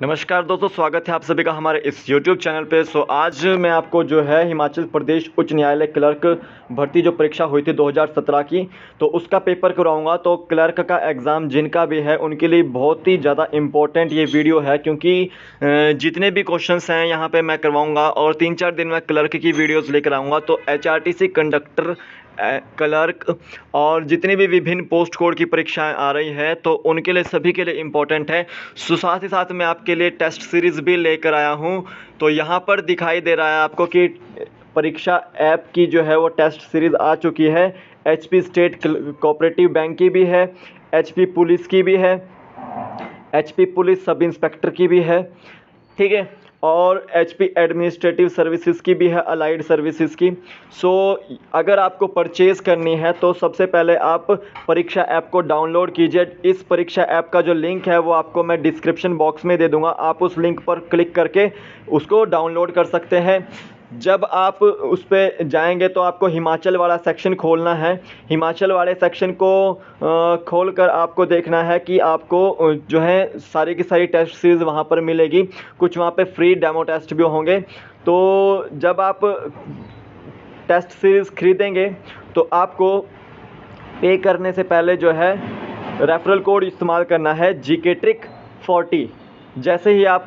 नमस्कार दोस्तों, स्वागत है आप सभी का हमारे इस YouTube चैनल पे। आज मैं आपको जो है हिमाचल प्रदेश उच्च न्यायालय क्लर्क भर्ती जो परीक्षा हुई थी 2017 की, तो उसका पेपर करवाऊंगा। तो क्लर्क का एग्ज़ाम जिनका भी है उनके लिए बहुत ही ज़्यादा इम्पोर्टेंट ये वीडियो है, क्योंकि जितने भी क्वेश्चंस हैं यहाँ पे मैं करवाऊँगा और 3-4 दिन में क्लर्क की वीडियोज़ लेकर आऊँगा। तो HRTC कंडक्टर, क्लर्क और जितनी भी विभिन्न पोस्ट कोड की परीक्षाएं आ रही हैं तो उनके लिए सभी के लिए इम्पोर्टेंट है। साथ ही साथ मैं आपके लिए टेस्ट सीरीज़ भी लेकर आया हूं। तो यहाँ पर दिखाई दे रहा है आपको कि परीक्षा ऐप की जो है वो टेस्ट सीरीज़ आ चुकी है। HP स्टेट कोऑपरेटिव बैंक की भी है, HP पुलिस की भी है, HP पुलिस सब इंस्पेक्टर की भी है, ठीक है, और HP एडमिनिस्ट्रेटिव सर्विसेज की भी है, अलाइड सर्विसेज की। अगर आपको परचेज़ करनी है तो सबसे पहले आप परीक्षा ऐप को डाउनलोड कीजिए। इस परीक्षा ऐप का जो लिंक है वो आपको मैं डिस्क्रिप्शन बॉक्स में दे दूंगा। आप उस लिंक पर क्लिक करके उसको डाउनलोड कर सकते हैं। जब आप उस पर जाएंगे तो आपको हिमाचल वाला सेक्शन खोलना है। हिमाचल वाले सेक्शन को खोल कर आपको देखना है कि आपको जो है सारी की सारी टेस्ट सीरीज़ वहाँ पर मिलेगी। कुछ वहाँ पे फ्री डेमो टेस्ट भी होंगे। तो जब आप टेस्ट सीरीज़ खरीदेंगे तो आपको पे करने से पहले जो है रेफरल कोड इस्तेमाल करना है GK ट्रिक 40। जैसे ही आप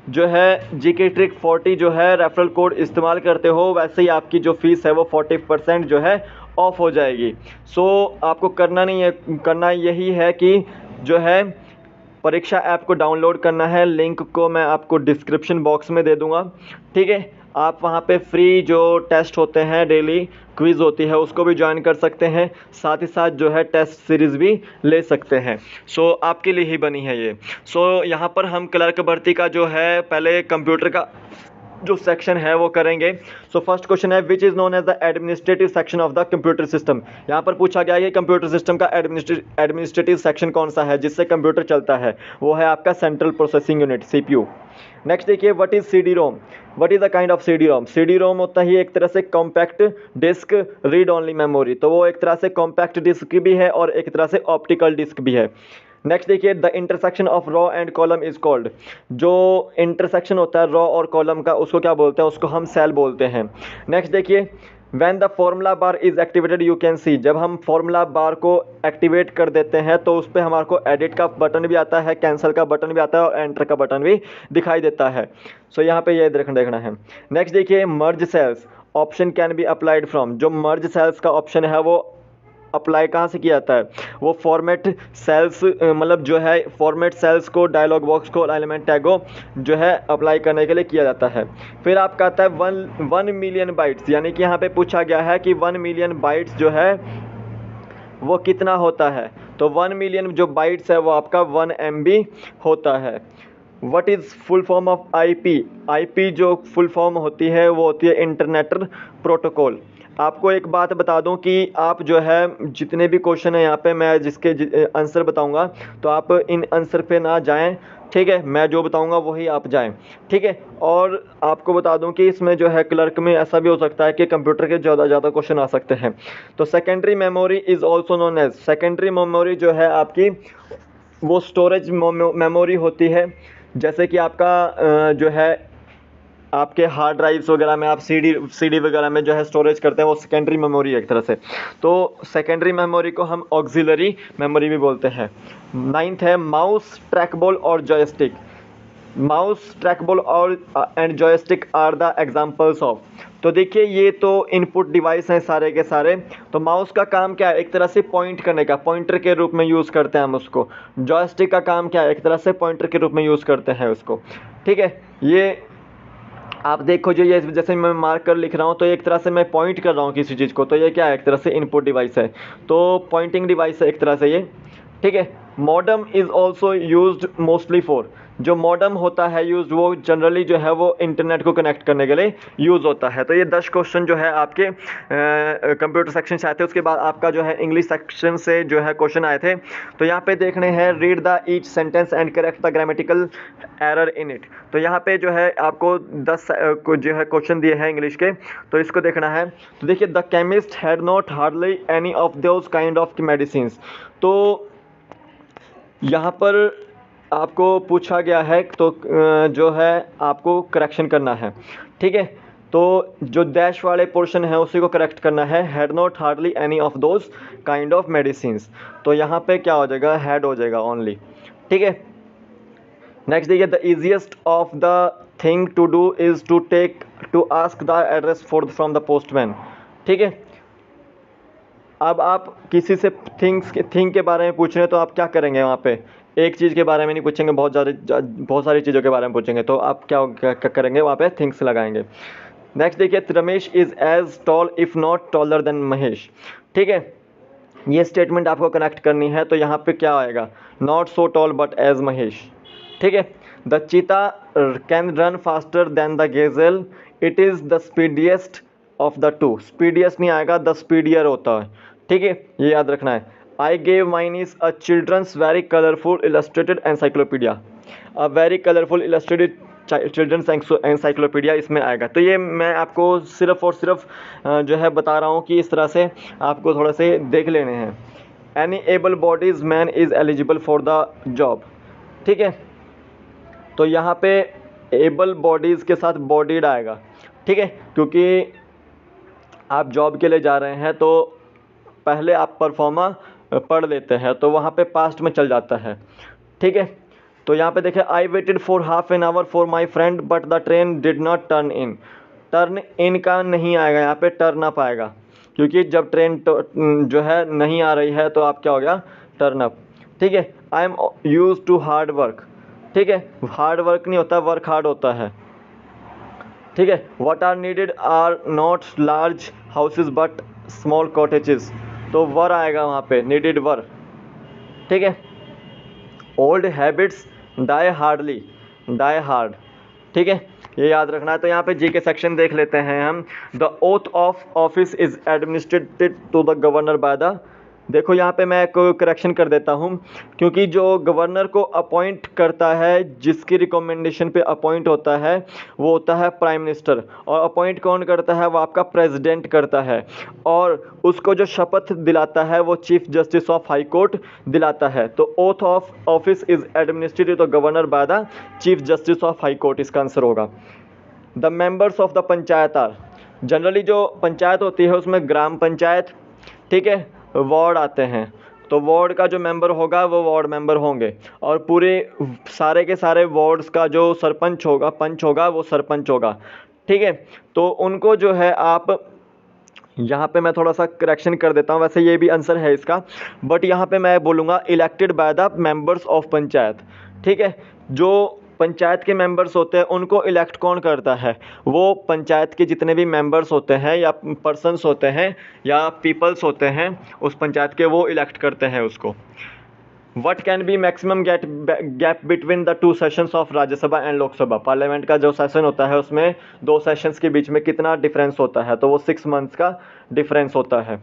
जो है GK ट्रिक 40 जो है रेफरल कोड इस्तेमाल करते हो, वैसे ही आपकी जो फ़ीस है वो 40% जो है ऑफ हो जाएगी। आपको करना नहीं है, करना यही है कि जो है परीक्षा ऐप को डाउनलोड करना है। लिंक को मैं आपको डिस्क्रिप्शन बॉक्स में दे दूंगा, ठीक है। आप वहाँ पे फ्री जो टेस्ट होते हैं, डेली क्विज़ होती है, उसको भी ज्वाइन कर सकते हैं। साथ ही साथ जो है टेस्ट सीरीज़ भी ले सकते हैं। आपके लिए ही बनी है ये। यहाँ पर हम क्लर्क भर्ती का जो है पहले कंप्यूटर का जो सेक्शन है वो करेंगे। फर्स्ट क्वेश्चन है, which is known as the administrative section of the computer system. यहाँ पर पूछा गया है कि कंप्यूटर सिस्टम का एडमिनिस्ट्रेटिव सेक्शन कौन सा है जिससे कंप्यूटर चलता है। वो है आपका central processing unit, CPU। Next देखिए, what is CD-ROM। What is the kind of CD-ROM। CD-ROM होता है एक तरह से compact disc read only memory. तो वो एक तरह से कॉम्पैक्ट डिस्क भी है और एक तरह से ऑप्टिकल डिस्क भी है। नेक्स्ट देखिए, the intersection of raw and column is called. जो इंटरसेक्शन होता है रॉ और कॉलम का, उसको क्या बोलते हैं? उसको हम सेल बोलते हैं। नेक्स्ट देखिए, when the formula bar is activated you can see. जब हम फॉर्मूला बार को एक्टिवेट कर देते हैं तो उस पर हमारे को एडिट का बटन भी आता है, कैंसिल का बटन भी आता है और एंटर का बटन भी दिखाई देता है। यहाँ पे ये देखना है। नेक्स्ट देखिए, merge cells option can be applied from. जो मर्ज सेल्स का ऑप्शन है वो अप्लाई कहाँ से किया जाता है? वो फॉर्मेट सेल्स, मतलब जो है फॉर्मेट सेल्स को, डायलॉग बॉक्स को, एलिमेंट टैग को जो है अप्लाई करने के लिए किया जाता है। फिर आपका आता है 1 मिलियन बाइट्स, यानी कि यहाँ पे पूछा गया है कि 1 मिलियन बाइट्स जो है वो कितना होता है। तो 1 मिलियन जो बाइट्स है वो आपका 1 MB होता है। What is full form of IP जो फुल फॉर्म होती है वो होती है इंटरनेट प्रोटोकॉल। आपको एक बात बता दूं कि आप जो है जितने भी क्वेश्चन है यहाँ पे मैं जिसके आंसर बताऊंगा तो आप इन आंसर पे ना जाएं, ठीक है। मैं जो बताऊंगा वही आप जाएं, ठीक है। और आपको बता दूं कि इसमें जो है क्लर्क में ऐसा भी हो सकता है कि कंप्यूटर के ज़्यादा क्वेश्चन आ सकते हैं। तो secondary memory is also known as. Secondary memory जो है आपकी वो स्टोरेज मेमोरी होती है। जैसे कि आपका जो है आपके हार्ड ड्राइव्स वगैरह में आप CD वगैरह में जो है स्टोरेज करते हैं, वो सेकेंडरी मेमोरी है एक तरह से। तो सेकेंडरी मेमोरी को हम ऑक्सिलरी मेमोरी भी बोलते हैं। 9th है, माउस, ट्रैकबॉल और जॉयस्टिक। माउस, ट्रैकबॉल और and joystick are the examples of. तो देखिए ये तो इनपुट डिवाइस हैं सारे के सारे। तो माउस का काम क्या है? एक तरह से पॉइंट करने का, पॉइंटर के रूप में यूज़ करते हैं हम उसको। जॉयस्टिक का काम क्या है? एक तरह से पॉइंटर के रूप में यूज़ करते हैं उसको, ठीक है। ये आप देखो जो ये जैसे मैं मार्क कर लिख रहा हूँ तो एक तरह से मैं पॉइंट कर रहा हूँ किसी चीज़ को, तो ये क्या है? एक तरह से इनपुट डिवाइस है, तो पॉइंटिंग डिवाइस है एक तरह से ये, ठीक है। Modem is also used mostly for. जो मॉडम होता है यूज़, वो जनरली जो है वो इंटरनेट को कनेक्ट करने के लिए यूज़ होता है। तो ये 10 क्वेश्चन जो है आपके कंप्यूटर सेक्शन से आए थे। उसके बाद आपका जो है इंग्लिश सेक्शन से जो है क्वेश्चन आए थे। तो यहाँ पे देखने हैं, read the each sentence and correct the grammatical error in it. तो यहाँ पे जो है आपको 10 को जो है क्वेश्चन दिए हैं इंग्लिश के, तो इसको देखना है। तो देखिए, the chemist had not hardly any of those kind of medicine. तो यहाँ पर आपको पूछा गया है तो जो है आपको करेक्शन करना है, ठीक है। तो जो डैश वाले पोर्शन है उसी को करेक्ट करना है। Had not hardly any of those kind of medicines, तो यहाँ पे क्या हो जाएगा, हैड हो जाएगा ओनली, ठीक है। नेक्स्ट देखिए, the easiest of the thing to do is to ask the address from the postman, ठीक है। अब आप किसी से थिंग के बारे में पूछ रहे हैं तो आप क्या करेंगे, वहाँ पे एक चीज़ के बारे में नहीं पूछेंगे, बहुत सारी चीज़ों के बारे में पूछेंगे, तो आप क्या करेंगे, वहाँ पे थिंग्स लगाएंगे। नेक्स्ट देखिए, Ramesh is as tall if not taller than Mahesh, ठीक है। ये स्टेटमेंट आपको कनेक्ट करनी है, तो यहाँ पे क्या आएगा, not so tall but as Mahesh, ठीक है। The cheetah can run faster than the gazelle, it is the speediest of the two, speediest नहीं आएगा, द स्पीडियर होता है, ठीक है, ये याद रखना है। I gave mine is a children's very colourful illustrated encyclopaedia, a very colourful illustrated children's encyclopaedia इसमें आएगा। तो ये मैं आपको सिर्फ और सिर्फ जो है बता रहा हूँ कि इस तरह से आपको थोड़ा से देख लेने हैं। Any able bodies man is eligible for the job, ठीक है। तो यहाँ पे एबल बॉडीज़ के साथ बॉडीड आएगा, ठीक है, क्योंकि आप जॉब के लिए जा रहे हैं तो पहले आप परफॉर्मा पढ़ लेते हैं, तो वहाँ पे पास्ट में चल जाता है, ठीक है। तो यहाँ पे देखें, I waited for half an hour for my friend but the train did not turn in, turn in का नहीं आएगा, यहाँ पे टर्न अप आएगा, क्योंकि जब ट्रेन जो है नहीं आ रही है तो आप क्या हो गया, टर्न अप, ठीक है। I am use to hard work, ठीक है, हार्ड वर्क नहीं होता, वर्क हार्ड होता है, ठीक है। What are needed are not large houses but small cottages, तो वर आएगा वहाँ पे, नीडेड वर, ठीक है। Old habits die hardly, die hard, ठीक है, ये याद रखना है। तो यहाँ पे जी के सेक्शन देख लेते हैं हम। The oath of office is administered to the governor by the, देखो यहाँ पे मैं कोई करेक्शन कर देता हूँ, क्योंकि जो गवर्नर को अपॉइंट करता है, जिसकी रिकमेंडेशन पे अपॉइंट होता है, वो होता है प्राइम मिनिस्टर, और अपॉइंट कौन करता है, वो आपका प्रेसिडेंट करता है, और उसको जो शपथ दिलाता है वो chief justice of high court दिलाता है। तो oath of office is administered the governor by the chief justice of high court, इसका आंसर होगा। The members of the panchayat are, generally जो पंचायत होती है उसमें ग्राम पंचायत, ठीक है, वार्ड आते हैं, तो वार्ड का जो मेंबर होगा वो वार्ड मेंबर होंगे, और पूरे सारे के सारे वार्ड्स का जो सरपंच होगा, पंच होगा, वो सरपंच होगा, ठीक है। तो उनको जो है आप, यहाँ पे मैं थोड़ा सा करेक्शन कर देता हूँ, वैसे ये भी आंसर है इसका, बट यहाँ पे मैं बोलूँगा elected by the members of panchayat, ठीक है। जो पंचायत के मेंबर्स होते हैं उनको इलेक्ट कौन करता है, वो पंचायत के जितने भी मेंबर्स होते हैं या पर्सन्स होते हैं या पीपल्स होते हैं उस पंचायत के, वो इलेक्ट करते हैं उसको। What can be maximum gap between the two sessions of Rajya Sabha and Lok Sabha, parliament का जो सेशन होता है उसमें दो सेशंस के बीच में कितना डिफरेंस होता है, तो वो 6 मंथ्स का डिफरेंस होता है।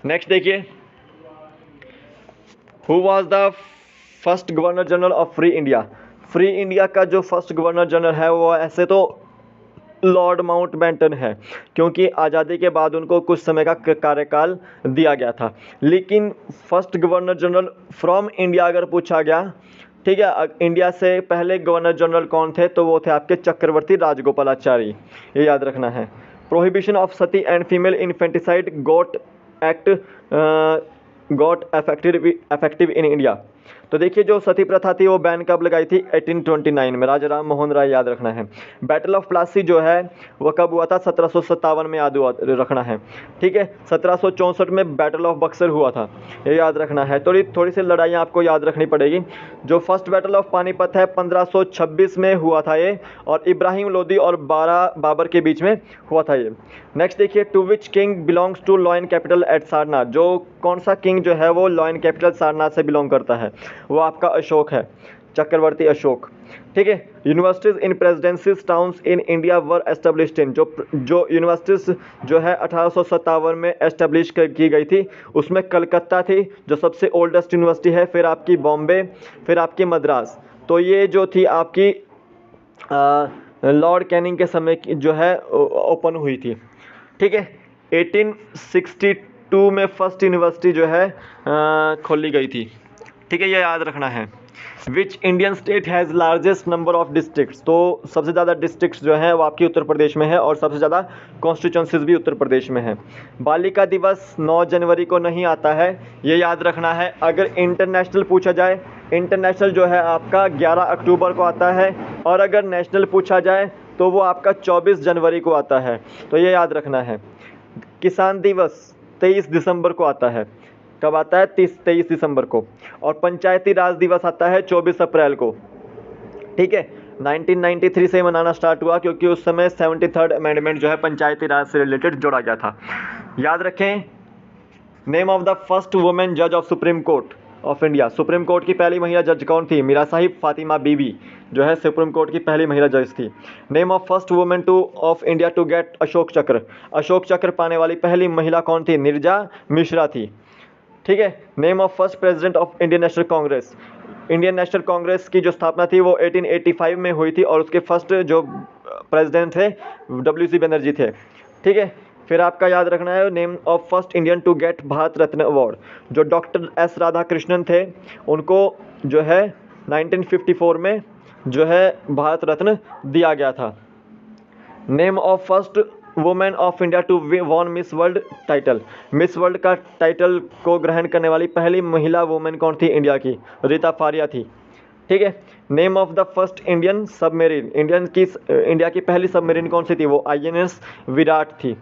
नेक्स्ट देखिए, who was the first governor general of free India, free India का जो फर्स्ट गवर्नर जनरल है वो ऐसे तो लॉर्ड माउंटबेटन है, क्योंकि आज़ादी के बाद उनको कुछ समय का कार्यकाल दिया गया था, लेकिन first governor general from India अगर पूछा गया, ठीक है, इंडिया से पहले गवर्नर जनरल कौन थे, तो वो थे आपके चक्रवर्ती राजगोपालाचारी, ये याद रखना है। Prohibition of Sati and female infanticide got effective in India, तो देखिए जो सती प्रथा थी वो बैन कब लगाई थी, 1829 में, राजा राम मोहन राय, याद रखना है। बैटल ऑफ प्लासी जो है वो कब हुआ था, 1757 में, याद रखना है, ठीक है। 1764 में बैटल ऑफ बक्सर हुआ था, ये याद रखना है। थोड़ी सी लड़ाइयाँ आपको याद रखनी पड़ेगी। जो फर्स्ट बैटल ऑफ पानीपत है 1526 में हुआ था ये, और इब्राहिम लोदी और बाबर के बीच में हुआ था ये। नेक्स्ट देखिए, to which king belongs to lion capital at Sarnath, जो कौन सा किंग जो है वो लॉयन कैपिटल सारनाथ से बिलोंग करता है, वो आपका अशोक है, चक्रवर्ती अशोक, ठीक है। Universities in presidencies towns in India were established in, जो यूनिवर्सिटीज़ जो है 1857 में एस्टेब्लिश की गई थी, उसमें कलकत्ता थी जो सबसे ओल्डेस्ट यूनिवर्सिटी है, फिर आपकी बॉम्बे, फिर आपकी मद्रास। तो ये जो थी आपकी लॉर्ड कैनिंग के समय की जो है ओपन हुई थी, ठीक है। 1862 में फर्स्ट यूनिवर्सिटी जो है खोली गई थी, ठीक है, ये याद रखना है। Which Indian state has largest number of districts, तो सबसे ज़्यादा डिस्ट्रिक्ट्स जो हैं वो आपकी उत्तर प्रदेश में है और सबसे ज़्यादा कॉन्स्टिट्यूंसीज भी उत्तर प्रदेश में है। बालिका दिवस 9 जनवरी को नहीं आता है, ये याद रखना है। अगर इंटरनेशनल पूछा जाए, इंटरनेशनल जो है आपका 11 अक्टूबर को आता है, और अगर नेशनल पूछा जाए तो वो आपका 24 जनवरी को आता है, तो ये याद रखना है। किसान दिवस 23 दिसंबर को आता है। कब आता है? 23 दिसंबर को। और पंचायती राज दिवस आता है 24 अप्रैल को। ठीक है, 1993 से मनाना स्टार्ट हुआ क्योंकि उस समय 73rd अमेंडमेंट जो है पंचायती राज से रिलेटेड जोड़ा गया था। याद रखें, name of the first women जज of Supreme Court of India. Supreme Court की पहली महिला जज कौन थी? मीरा साहिब फातिमा बीबी जो है सुप्रीम कोर्ट की पहली महिला जज थी। Name of first women to of India to get Ashok Chakra. Ashok चक्र पाने वाली पहली महिला कौन थी? नीरजा मिश्रा थी। ठीक है। Name of first president of Indian national Congress. Indian national Congress की जो स्थापना थी वो 1885 में हुई थी और उसके फर्स्ट जो प्रेसिडेंट थे WC बनर्जी थे। ठीक है। फिर आपका याद रखना है name of first Indian to get Bharat Ratna award. जो डॉक्टर एस राधाकृष्णन थे उनको जो है 1954 में जो है भारत रत्न दिया गया था। Name of first women of India to won miss world title. Miss world का टाइटल को ग्रहण करने वाली पहली महिला वुमेन कौन थी इंडिया की? रीता फारिया थी। ठीक है। Name of the first Indian submarine. India की पहली सबमरीन कौन सी थी? वो INS विराट थी।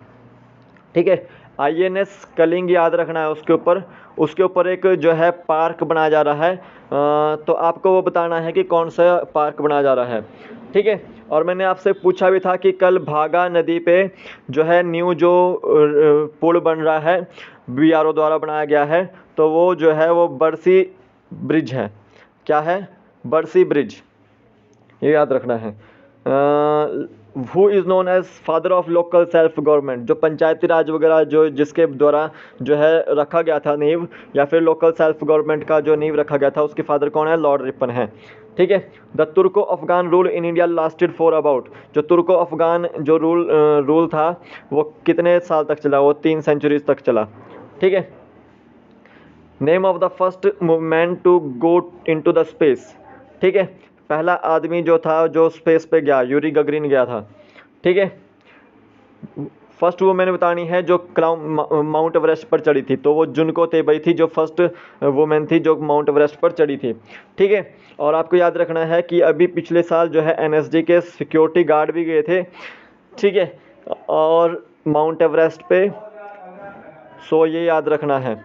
ठीक है। INS कलिंग याद रखना है। उसके ऊपर एक जो है पार्क बनाया जा रहा है, तो आपको वो बताना है कि कौन सा पार्क बनाया जा रहा है। ठीक है। और मैंने आपसे पूछा भी था कि कल भागा नदी पे जो है न्यू जो पुल बन रहा है BRO द्वारा बनाया गया है, तो वो जो है वो बरसी ब्रिज है। क्या है? बरसी ब्रिज, ये याद रखना है। Who is known as father of local self government. जो पंचायती राज वगैरह जो जिसके द्वारा जो है रखा गया था नींव, या फिर लोकल सेल्फ गवर्नमेंट का जो नींव रखा गया था, उसके फादर कौन है? लॉर्ड रिपन है। ठीक है। The Turko Afghan rule in India lasted for about. जो तुर्को अफगान जो रूल था वो कितने साल तक चला? वो 3 सेंचुरीज तक चला। ठीक है। Name of the first man to go into the space. ठीक है। पहला आदमी जो था जो स्पेस पे गया, यूरी गगरिन गया था। ठीक है। फर्स्ट वो मैंने बतानी है जो माउंट एवरेस्ट पर चढ़ी थी, तो वो जुनको तेबई थी जो फर्स्ट वुमेन थी जो माउंट एवरेस्ट पर चढ़ी थी। ठीक है। और आपको याद रखना है कि अभी पिछले साल जो है NSG के सिक्योरिटी गार्ड भी गए थे। ठीक है। और माउंट एवरेस्ट पे, सो ये याद रखना है।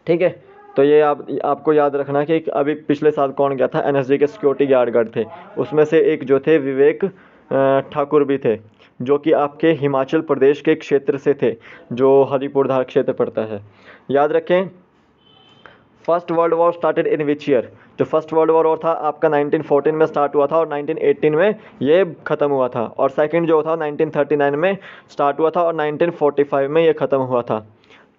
ठीक है। तो ये आपको याद रखना कि अभी पिछले साल कौन गया था? NSG के सिक्योरिटी गार्ड थे। उसमें से एक जो थे विवेक ठाकुर भी थे, जो कि आपके हिमाचल प्रदेश के क्षेत्र से थे, जो हरिपुरधार क्षेत्र पड़ता है। याद रखें, first world war started in which year. जो फर्स्ट वर्ल्ड वॉर था आपका 1914 में स्टार्ट हुआ था और 1918 में ये ख़त्म हुआ था। और सेकंड जो था 1939 में स्टार्ट हुआ था और 1945 में ये ख़त्म हुआ था।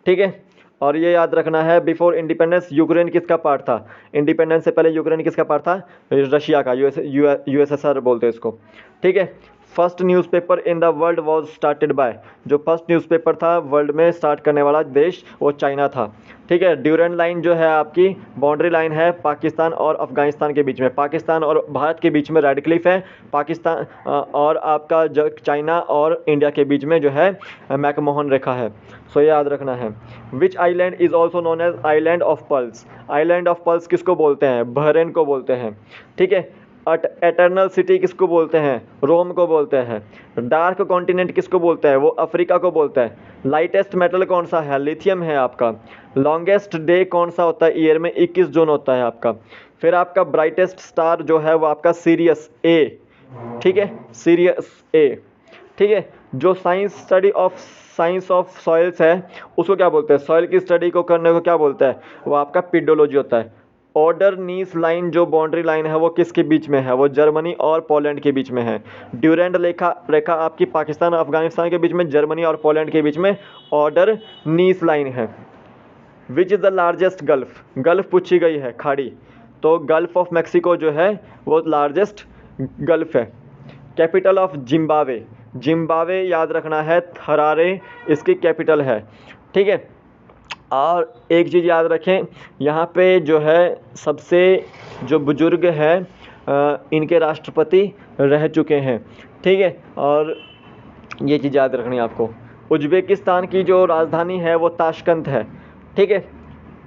ठीक है। और ये याद रखना है, बिफोर इंडिपेंडेंस यूक्रेन किसका पार्ट था? इंडिपेंडेंस से पहले यूक्रेन किसका पार्ट था? रशिया का। USSR बोलते हैं इसको। ठीक है। First newspaper in the world was started by. जो फर्स्ट न्यूज़पेपर था वर्ल्ड में स्टार्ट करने वाला देश वो चाइना था। ठीक है। ड्यूरेंट लाइन जो है आपकी बाउंड्री लाइन है पाकिस्तान और अफगानिस्तान के बीच में। पाकिस्तान और भारत के बीच में रेड क्लिफ है। पाकिस्तान और आपका जो चाइना और इंडिया के बीच में जो है मैकमोहन रेखा है। सो ये याद रखना है। Which island is also known as island of pearls. Island of pearls किसको बोलते हैं? बहरेन को बोलते हैं। ठीक है। एटर्नल सिटी किसको बोलते हैं? रोम को बोलते हैं। डार्क कॉन्टिनेंट किसको बोलते हैं? वो अफ्रीका को बोलता है। लाइटेस्ट मेटल कौन सा है? लिथियम है आपका। लॉन्गेस्ट डे कौन सा होता है ईयर में? 21 जून होता है आपका। फिर आपका ब्राइटेस्ट स्टार जो है वो आपका सीरियस A। ठीक है। Serious A। ठीक है। जो साइंस ऑफ सॉइल्स है उसको क्या बोलते हैं? सॉइल की स्टडी को करने को क्या बोलता है? वो आपका पेडोलॉजी होता है। ऑर्डर नीस लाइन जो बाउंड्री लाइन है वो किसके बीच में है? वो जर्मनी और पोलैंड के बीच में है। ड्यूरेंट रेखा आपकी पाकिस्तान और अफगानिस्तान के बीच में, जर्मनी और पोलैंड के बीच में ऑर्डर नीस लाइन है। Which is the largest gulf. Gulf पूछी गई है, खाड़ी, तो गल्फ ऑफ मैक्सिको जो है वो लार्जेस्ट गल्फ है। Capital of Zimbabwe. जिम्बाब्वे याद रखना है हरारे इसकी कैपिटल है। ठीक है। और एक चीज़ याद रखें, यहाँ पे जो है सबसे जो बुज़ुर्ग हैं इनके राष्ट्रपति रह चुके हैं, ठीक है। और ये चीज़ याद रखनी है आपको। उज़्बेकिस्तान की जो राजधानी है वो ताशकंद है, ठीक है।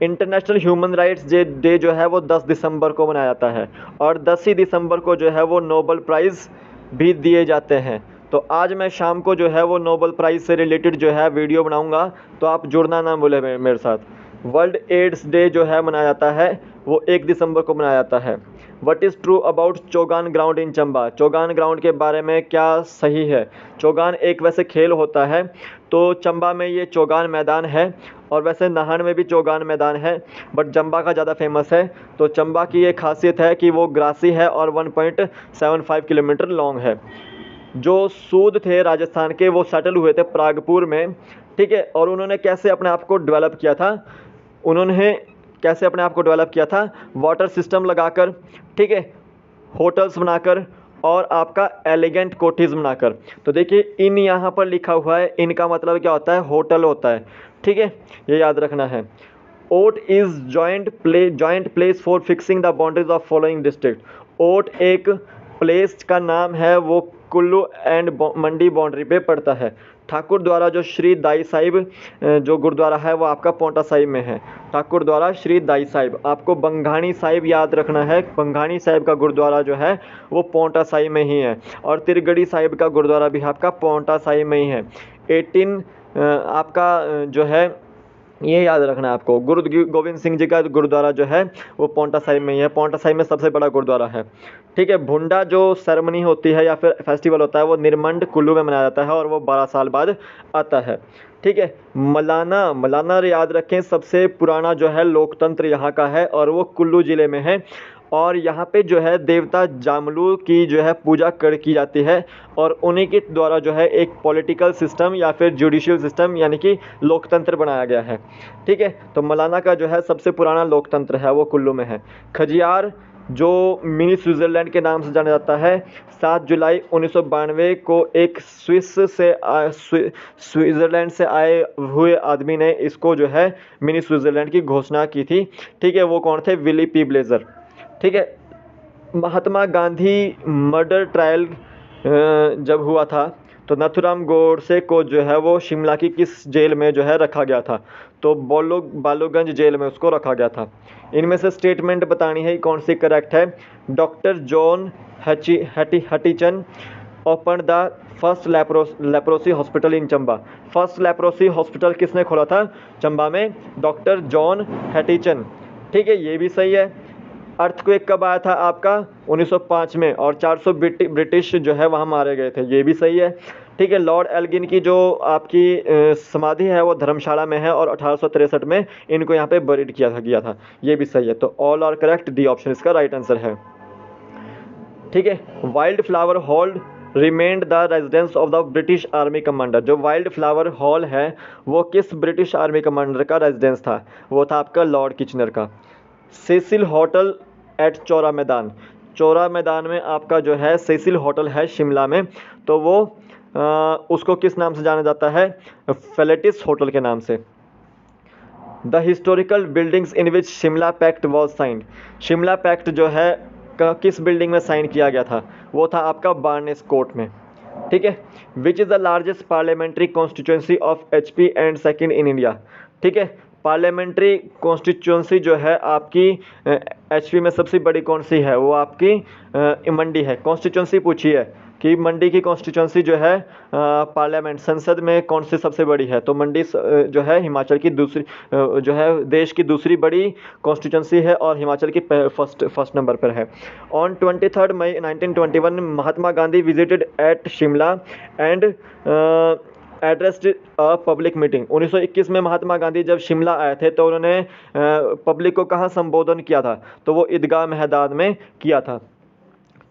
इंटरनेशनल ह्यूमन राइट्स डे जो है वो 10 दिसंबर को मनाया जाता है, और 10 ही दिसंबर को जो है वो नोबेल प्राइज़ भी दिए जाते हैं। तो आज मैं शाम को जो है वो नोबेल प्राइज़ से रिलेटेड जो है वीडियो बनाऊंगा, तो आप जुड़ना ना भूलें मेरे साथ। वर्ल्ड एड्स डे जो है मनाया जाता है वो 1 दिसंबर को मनाया जाता है। What is true about Chaugan ground in Chamba, Chaugan ground के बारे में क्या सही है। चौगान एक वैसे खेल होता है, तो चंबा में ये चौगान मैदान है, और वैसे नाहन में भी चौगान मैदान है, बट चंबा का ज़्यादा फेमस है। तो चंबा की ये खासियत है कि वो ग्रासी है और 1.75 किलोमीटर लॉन्ग है। जो सूद थे राजस्थान के वो सेटल हुए थे प्रागपुर में, ठीक है। और उन्होंने कैसे अपने आप को डेवलप किया था, उन्होंने कैसे अपने आप को डेवलप किया था, वाटर सिस्टम लगाकर, ठीक है, होटल्स बनाकर और आपका एलिगेंट कोठीज बनाकर। तो देखिए इन यहाँ पर लिखा हुआ है, इनका मतलब क्या होता है, होटल होता है, ठीक है, ये याद रखना है। Aut is joint place for fixing the boundaries of following district. Aut एक प्लेस का नाम है, वो कुल्लू एंड मंडी बाउंड्री पे पड़ता है। ठाकुर द्वारा जो श्री दाई साहिब जो गुरुद्वारा है वो आपका पोंटा साहिब में है। ठाकुर द्वारा श्री दाई साहिब, आपको बंघाणी साहिब याद रखना है, बंघाणी साहिब का गुरुद्वारा जो है वो पोंटा साहिब में ही है, और तिरगढ़ी साहिब का गुरुद्वारा भी आपका पोंटा साहिब में ही है। 18 आपका जो है ये याद रखना है आपको, गुरु गोविंद सिंह जी का गुरुद्वारा जो है वो पोंटा साहिब में ही है, पोंटा साहिब में सबसे बड़ा गुरुद्वारा है, ठीक है। भुंडा जो सेरेमनी होती है या फिर फेस्टिवल होता है वो निरमंड कुल्लू में मनाया जाता है, और वो 12 साल बाद आता है, ठीक है। मलाना याद रखें, सबसे पुराना जो है लोकतंत्र यहाँ का है, और वो कुल्लू ज़िले में है। और यहाँ पे जो है देवता जामलू की जो है पूजा की जाती है, और उन्हीं के द्वारा जो है एक पॉलिटिकल सिस्टम या फिर जुडिशियल सिस्टम यानी कि लोकतंत्र बनाया गया है, ठीक है। तो मलाना का जो है सबसे पुराना लोकतंत्र है वो कुल्लू में है। खजियार जो मिनी स्विट्ज़रलैंड के नाम से जाना जाता है, 7 जुलाई 1992 को एक स्विट्ज़रलैंड से आए हुए आदमी ने इसको जो है मिनी स्विट्ज़रलैंड की घोषणा की थी, ठीक है। वो कौन थे, विली पी ब्लेजर, ठीक है। महात्मा गांधी मर्डर ट्रायल जब हुआ था तो नथुराम गोडसे को जो है वो शिमला की किस जेल में जो है रखा गया था, तो बालोगंज जेल में उसको रखा गया था। इनमें से स्टेटमेंट बतानी है कौन सी करेक्ट है। Doctor John Hutchison open the first leprosy hospital in Chamba. First leprosy hospital किसने खोला था चंबा में, डॉक्टर जॉन हटिचन, ठीक है, ये भी सही है। अर्थक्वेक कब आया था आपका 1905 में, और 400 ब्रिटिश जो है वहाँ मारे गए थे, ये भी सही है, ठीक है। लॉर्ड एल्गिन की जो आपकी समाधि है वो धर्मशाला में है, और 1863 में इनको यहाँ पे बरीड किया था, ये भी सही है। तो all are correct, D option इसका राइट आंसर है, ठीक है। Wild flower hall remind the residence of the British army commander. जो वाइल्ड फ्लावर हॉल है वो किस ब्रिटिश आर्मी कमांडर का रेजिडेंस था, वो था आपका लॉर्ड किचनर का। सेसिल होटल एट चौरा मैदान में आपका जो है सेसिल होटल है शिमला में, तो वो उसको किस नाम से जाना जाता है, फेलेटिस होटल के नाम से। The historical buildings in which Shimla pact was signed. Shimla pact जो है किस बिल्डिंग में साइन किया गया था, वो था आपका बार्नेस कोर्ट में, ठीक है। Which is the largest parliamentary constituency of HP and second in India, ठीक है। पार्लियामेंट्री कॉन्स्टिट्यूंसी जो है आपकी एचपी में सबसे बड़ी कौन सी है, वो आपकी मंडी है। कॉन्स्टिट्यूंसी पूछी है कि मंडी की कॉन्स्टिट्यूंसी जो है पार्लियामेंट संसद में कौन सी सबसे बड़ी है, तो मंडी जो है हिमाचल की दूसरी जो है देश की दूसरी बड़ी कॉन्स्टिट्यूंसी है, और हिमाचल की फर्स्ट नंबर पर है। On 23 May 1921 Mahatma Gandhi visited at Shimla and addressed a public meeting. 1921 में महात्मा गांधी जब शिमला आए थे तो उन्होंने पब्लिक को कहाँ संबोधन किया था, तो वो ईदगाह मैदान में किया था,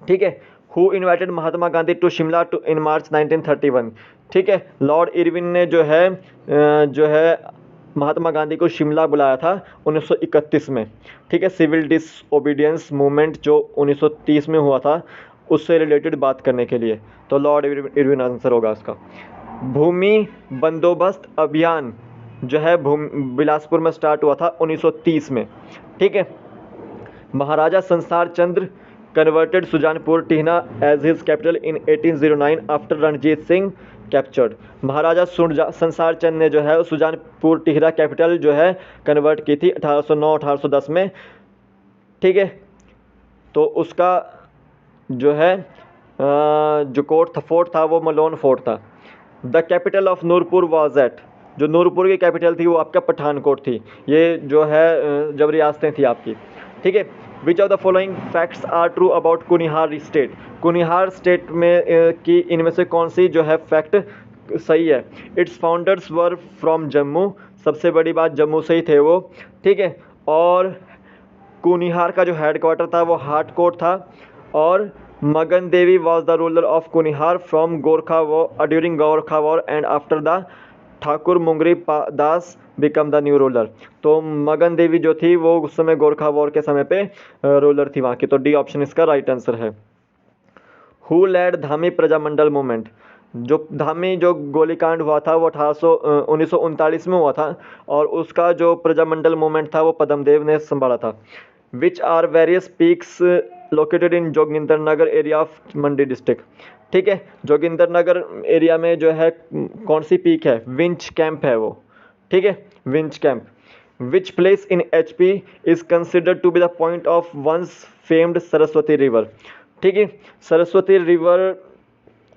ठीक है। Who invited Mahatma Gandhi to Shimla to in March 1931, ठीक है। लॉर्ड इरविन ने जो है महात्मा गांधी को शिमला बुलाया था 1931 में, ठीक है। सिविल डिसओबीडियंस मूवमेंट जो 1930 में हुआ था उससे रिलेटेड बात करने के लिए, तो लॉर्ड इरविन आंसर होगा इसका। भूमि बंदोबस्त अभियान जो है बिलासपुर में स्टार्ट हुआ था 1930 में। ठीक है। Maharaja Sansar Chandra converted Sujanpur Tihra as his capital in 1809 after Ranjit Singh captured. Maharaja Sansar Chand ने जो है सुजानपुर टिहरा कैपिटल जो है कन्वर्ट की थी 1809-1810 में। ठीक है। तो उसका जो है जो फोर्ट था वो मलोन फोर्ट था। The capital of Nurpur was at, जो नूरपुर की कैपिटल थी वो आपका पठानकोट थी। ये जो है जब रियासतें थी आपकी। ठीक है। Which of the following facts are true about Kunihar state, Kunihar state में की इनमें से कौन सी जो है फैक्ट सही है। It's founders were from Jammu, सबसे बड़ी बात जम्मू से ही थे वो। ठीक है। और कुनिहार का जो हेडक्वार्टर था वो हाटकोट था। और Magan Devi was the ruler of Kunihar from Gorkha war during Gorkha war and after the Thakur Mungri Das become the new ruler. तो मगन देवी जो थी वो उस समय गोरखा वॉर के समय पे रूलर थी वहाँ की। तो डी ऑप्शन इसका राइट आंसर है। Who led Dhami Prajamandal movement, जो धामी जो गोलीकांड हुआ था वो 1939 में हुआ था और उसका जो प्रजामंडल मूवमेंट था वो पद्मदेव ने संभाला था। Which are various peaks located in Jogindernagar area of Mandi district. ठीक है। जोगिंदरनगर एरिया में जो है कौन सी पीक है, विंच कैंप है वो। ठीक है। Winch camp. Which place in HP is considered to be the point of once famed Saraswati river. ठीक है। सरस्वती रिवर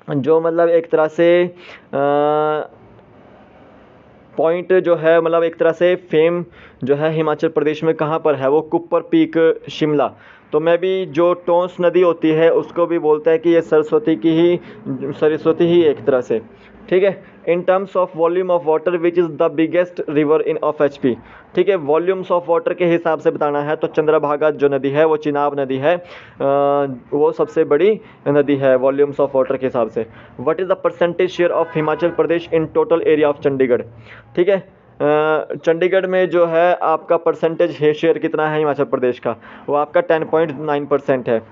जो मतलब एक तरह से पॉइंट जो है मतलब एक तरह से फेम जो है हिमाचल प्रदेश में कहाँ पर है, वो कुप्पर पीक शिमला। तो मैं भी जो टोंस नदी होती है उसको भी बोलते हैं कि ये सरस्वती ही एक तरह से। ठीक है। In terms of volume of water which is the biggest river in of HP। ठीक है। वॉल्यूम्स ऑफ वाटर के हिसाब से बताना है तो चंद्रभागा जो नदी है वो चिनाब नदी है, वो सबसे बड़ी नदी है वॉल्यूम्स ऑफ वाटर के हिसाब से। What is the percentage share of Himachal Pradesh in total area of Chandigarh. ठीक है। चंडीगढ़ में जो है आपका परसेंटेज शेयर कितना है हिमाचल प्रदेश का, वो आपका 10.9% है।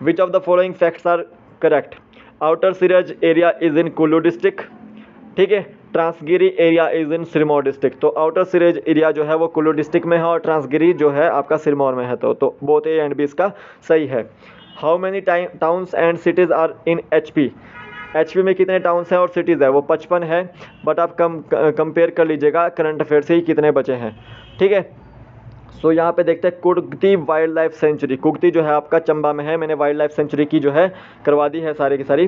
Which of the following facts are correct. Outer Seraj area is in Kullu district. ठीक है। Transgiri area is in Sirmaur district. तो आउटर सिरेज एरिया जो है वो कुल्लू डिस्ट्रिक्ट में है और ट्रांसगिरी जो है आपका सिरमौर में है। तो बोथ A एंड B इसका सही है। How many towns and cities are in HP में कितने टाउन्स हैं और सिटीज़ है, वो 55 है। बट आप कंपेयर कर लीजिएगा करंट अफेयर से ही कितने बचे हैं। ठीक है। सो यहाँ पे देखते हैं Kugti wild life sanctuary. Kugti जो है आपका चंबा में है। मैंने वाइल्ड लाइफ सेंचुरी की जो है करवा दी है सारी की सारी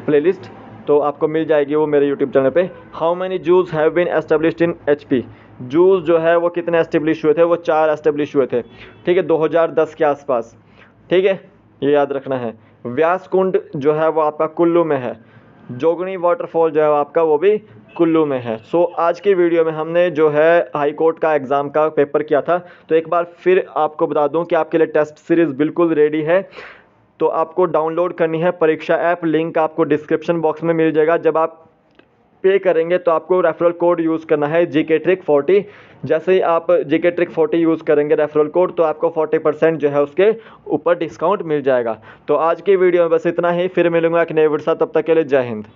प्लेलिस्ट, तो आपको मिल जाएगी वो मेरे यूट्यूब चैनल पे। How many zoos have been established in HP। Zoos जो है वो कितने एस्टेब्लिश हुए थे, वो 4 एस्टेब्लिश हुए थे। ठीक है। 2010 के आसपास। ठीक है। ये याद रखना है। व्यास कुंड जो है वो आपका कुल्लू में है। जोगनी वाटरफॉल जो है आपका वो भी कुल्लू में है। सो आज की वीडियो में हमने जो है हाई कोर्ट का एग्ज़ाम का पेपर किया था। तो एक बार फिर आपको बता दूं कि आपके लिए टेस्ट सीरीज़ बिल्कुल रेडी है। तो आपको डाउनलोड करनी है परीक्षा ऐप, लिंक आपको डिस्क्रिप्शन बॉक्स में मिल जाएगा। जब आप पे करेंगे तो आपको रेफरल कोड यूज़ करना है GK Trick 40। जैसे ही आप GK Trick 40 यूज़ करेंगे रेफरल कोड तो आपको 40% जो है उसके ऊपर डिस्काउंट मिल जाएगा। तो आज की वीडियो में बस इतना ही, फिर मिलूंगा एक नए वीडियो साथ, तब तक के लिए जय हिंद।